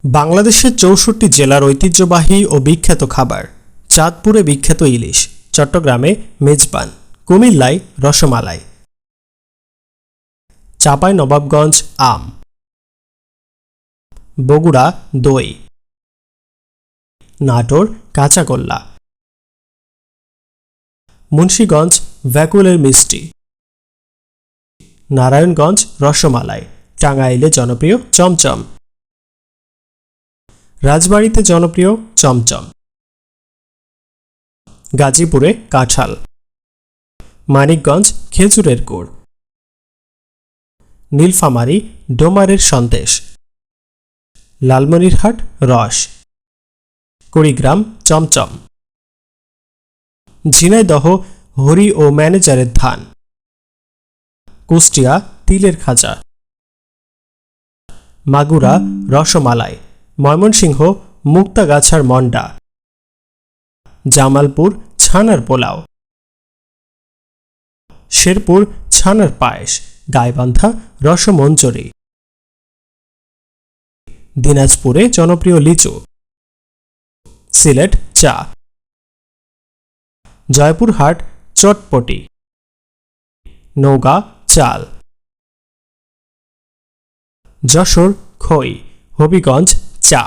বাংলাদেশের ৬৪ জেলার ঐতিহ্যবাহী ও বিখ্যাত খাবার। চাঁদপুরে বিখ্যাত ইলিশ, চট্টগ্রামে মেজবান, কুমিল্লায় রসমালাই, চাঁপাইনবাবগঞ্জ আম, বগুড়া দই, নাটোর কাঁচাগোল্লা, মুন্সিগঞ্জ ভ্যাকুলের মিষ্টি, নারায়ণগঞ্জ রসমালাই, টাঙ্গাইলে জনপ্রিয় চমচম, রাজবাড়ীতে জনপ্রিয় চমচম, গাজীপুরে কাঁঠাল, মানিকগঞ্জ খেজুরের গুড়, নীলফামারী ডোমারের সন্দেশ, লালমনিরহাট রস, কুড়িগ্রাম চমচম, ঝিনাইদহ হরি ও ম্যানেজারের ধান, কুষ্টিয়া তিলের খাজা, মাগুরা রসমালাই, ময়মনসিংহ মুক্তাগাছার মন্ডা, জামালপুর ছানার পোলাও, শেরপুর ছানার পায়েস, গাইবান্ধা রসমঞ্জরি, দিনাজপুরে জনপ্রিয় লিচু, সিলেট চা, জয়পুরহাট চটপটি, নওগাঁ চাল, যশোর খই, হবিগঞ্জ চা।